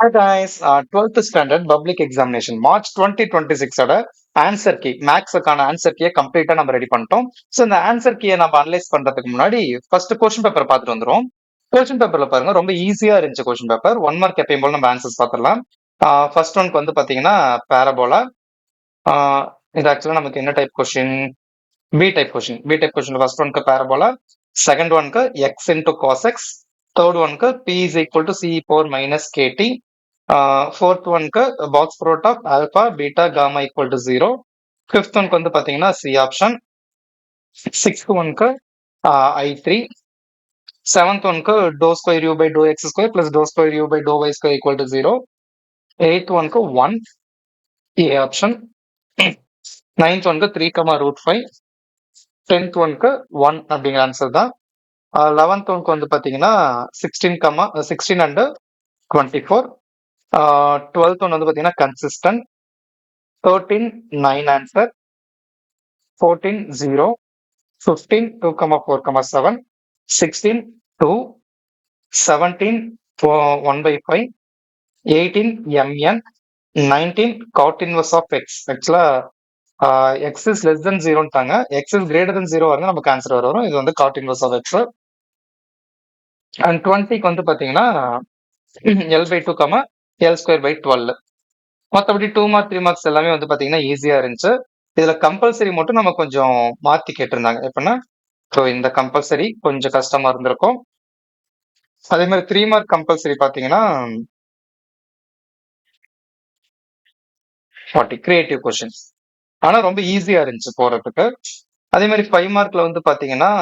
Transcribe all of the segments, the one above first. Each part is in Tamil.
Hi guys, 12th standard public examination March 2026 ஓட ஆன்சர் கீ மேக்ஸுக்கான ஆன்சர் கீயை கம்ப்ளீட்டா நம்ம ரெடி பண்ணிட்டோம். ஸோ இந்த ஆன்சர் கீயை நம்ம அனலைஸ் பண்றதுக்கு முன்னாடி ஃபர்ஸ்ட் கொஸ்டின் பேப்பர் பார்த்துட்டு வந்துரும். கொஸ்டின் பேப்பர்ல பாருங்க ரொம்ப ஈஸியா இருந்துச்சு கொஸ்டின் பேப்பர். 1 மார்க் எப்பயும் போல நம்ம ஆன்சர்ஸ் பார்த்துடலாம். ஃபர்ஸ்ட் ஒன்க்கு வந்து பாத்தீங்கன்னா பேரபோலா. இது ஆக்சுவலா நமக்கு என்ன type question? B type question. B type question first ஒன்க்கு பேரபோலா, செகண்ட் ஒன்க்கு x into cos x, third ஒன்க்கு p is equal to c power minus KT, fourth ஒன்க்கு box product of alpha beta gamma equal to 0, fifth ஒன்க்கு வந்து பாத்தீங்கன்னா சி ஆப்ஷன், சிக்ஸ்த் ஒன்க்கு I3, செவன்த் ஒன்க்கு do square u by do x square plus do square u by do y square equal to 0, eighth ஒன்க்கு 1 ஏ ஆப்ஷன், நைன்த் ஒன்க்கு 3, √5, டென்த் ஒன்க்கு 1 அப்படிங்கிற ஆன்சர் தான். 11th ஒன்க்கு வந்து பாத்தீங்கன்னா 16 அண்ட் 24, 12th ஒன் வந்து பாத்தீங்கன்னா consistent, 13 9 answer, 14 0, 15 2, 4, 7, 16 2, 17 1/5, 18 mn, 19 cot inverse of x. ஆக்சுவலா x is less than 0ட்டாங்க, x is greater than 0 வந்து நமக்கு ஆன்சர் வரும். இது வந்து cot inverse of x. And 20க்கு வந்து பாத்தீங்கன்னா L/2, L²/12. மற்றபடி 2 மார்க் 3 மார்க்ஸ் எல்லாமே வந்து பாத்தீங்கன்னா ஈஸியா இருந்துச்சு. இதுல கம்பல்சரி மட்டும் நம்ம கொஞ்சம் மாத்தி கேட்டிருந்தாங்க. எப்படின்னா ஸோ இந்த கம்பல்சரி கொஞ்சம் கஷ்டமா இருந்திருக்கும். அதே மாதிரி 3 மார்க் கம்பல்சரி பாத்தீங்கன்னா 40 கிரியேட்டிவ் கொஸ்டின்ஸ். ஆனா ரொம்ப ஈஸியா இருந்துச்சு போறதுக்கு. அதே மாதிரி 5 மார்க்ல வந்து பாத்தீங்கன்னா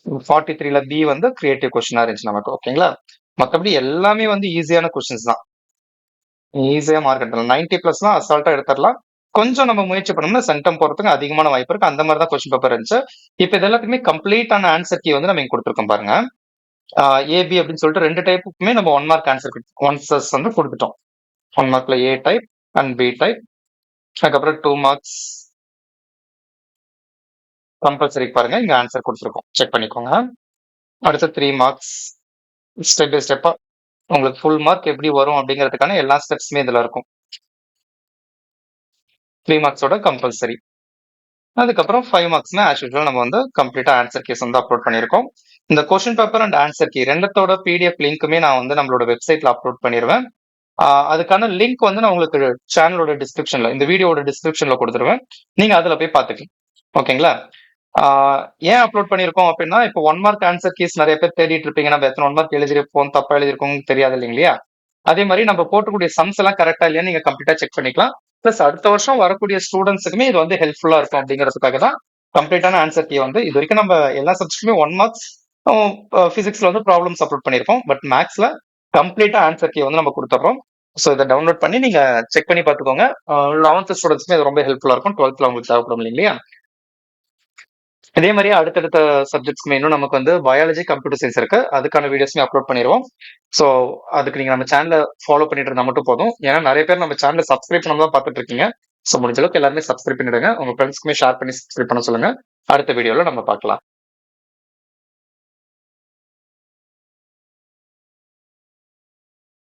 43ல பி வந்து கிரியேட்டிவ் கொஸ்டினா இருந்துச்சு நமக்கு. ஓகேங்களா? மற்றபடி எல்லாமே வந்து ஈஸியான கொஸ்டின்ஸ் தான். ஈஸியா மார்க் எடுத்துடலாம். 90+லாம் அசால்ட்டா எடுத்துடலாம். கொஞ்சம் நம்ம முயற்சி பண்ணோம்னா சென்டம் போறதுக்கு அதிகமான வாய்ப்பு இருக்கு. அந்த மாதிரி தான் கொஸ்டின் பேப்பர் இருந்துச்சு. இப்போ இது எல்லாத்துக்குமே கம்ப்ளீட்டான ஆன்சர் கீ வந்து நம்ம இங்க கொடுத்துருக்கோம் பாருங்க. ஏபி அப்படின்னு சொல்லிட்டு 2 டைப்புக்குமே நம்ம 1 மார்க் ஆன்சர்ஸ் வந்து கொடுத்துட்டோம். 1 மார்க்ல ஏ டைப் அண்ட் பி டைப். அதுக்கப்புறம் 2 மார்க்ஸ் கம்பல்சரி பாருங்க, இங்க ஆன்சர் கொடுத்துருக்கோம், செக் பண்ணிக்கோங்க. அடுத்து 3 மார்க்ஸ் ஸ்டெப் பை ஸ்டெப்பா உங்களுக்கு ஃபுல் மார்க் எப்படி வரும் அப்படிங்கிறதுக்கான எல்லா ஸ்டெப்ஸுமே இதுல இருக்கும். 3 மார்க்ஸோட கம்பல்சரி. அதுக்கப்புறம் 5 மார்க்ஸ்னா ஆஸ் யூஸ்வல் நம்ம வந்து கம்ப்ளீட்டா ஆன்சர் கீஸ் வந்து அப்லோட் பண்ணியிருக்கோம். இந்த question paper and answer key ரெண்டத்தோட பிடிஎஃப் லிங்க்குமே நான் வந்து நம்மளோட வெப்சைட்ல அப்லோட் பண்ணிடுவேன். அதுக்கான லிங்க் வந்து நான் உங்களுக்கு சேனலோட டிஸ்கிரிப்ஷன்ல, இந்த வீடியோட டிஸ்கிரிப்ஷன்ல கொடுத்துருவேன். நீங்க அதுல போய் பார்த்துக்கலாம். ஓகேங்களா? ஏன் அப்லோட் பண்ணியிருக்கோம் அப்படின்னா, இப்போ 1 மார்க் ஆன்சர் கீஸ் நிறைய பேர் தேடிட்டு இருப்பீங்க. நம்ம எத்தனை 1 மார்க் எழுதிருப்போம், தப்பா எழுதிருக்கோம் தெரியாது இல்லைங்களா? அதே மாதிரி நம்ம போட்டக்கூடிய சம்ஸ் எல்லாம் கரெக்டா இல்லையா நீங்க கம்ப்ளீட்டா செக் பண்ணிக்கலாம். பிளஸ் அடுத்த வருஷம் வரக்கூடிய ஸ்டூடெண்ட்ஸுக்குமே இது வந்து ஹெல்ப்ஃபுல்லா இருக்கும் அப்படிங்கிறதுக்காக தான் கம்ப்ளீட்டான ஆன்சர் கீ வந்து இது வரைக்கும் நம்ம எல்லா சப்ஜெக்ட்டுமே 1 மார்க்ஸ் பிசிக்ஸ்ல வந்து ப்ராப்ளம்ஸ் அப்லோட் பண்ணியிருக்கோம். பட் மேக்ஸ்ல கம்ப்ளீட்டா ஆன்சர் கீ வந்து நம்ம கொடுத்துட்றோம். ஸோ இதை டவுன்லோட் பண்ணி நீங்க செக் பண்ணி பார்த்துக்கோங்க. 11th ஸ்டூடெண்ட்ஸ்மே இது ரொம்ப ஹெல்ப்ஃபுல்லா இருக்கும். 12th உங்களுக்கு தேவைப்படும் இல்லைங்களா? இதே மாதிரியே அடுத்தடுத்த சப்ஜெக்ட்ஸ்க்குமே இன்னும் நமக்கு வந்து பயாலஜி, கம்ப்யூட்டர் சயின்ஸ் இருக்கு. அதுக்கான வீடியோஸ்மே அப்லோட் பண்ணிடுவோம். ஸோ அதுக்கு நீங்க நம்ம சேனலை ஃபாலோ பண்ணிட்டு இருந்தா மட்டும் போதும். ஏன்னா நிறைய பேர் நம்ம சேனலை சப்ஸ்கிரைப் பண்ணாம தான் பார்த்துட்டு இருக்கீங்க. ஸோ முடிஞ்ச அளவுக்கு எல்லாருமே சப்ஸ்கிரைப் பண்ணிடுங்க. உங்க ஃப்ரெண்ட்ஸ்க்குமே ஷேர் பண்ணி சப்ஸ்கிரைப் பண்ண சொல்லுங்க. அடுத்த வீடியோல நம்ம பார்க்கலாம்.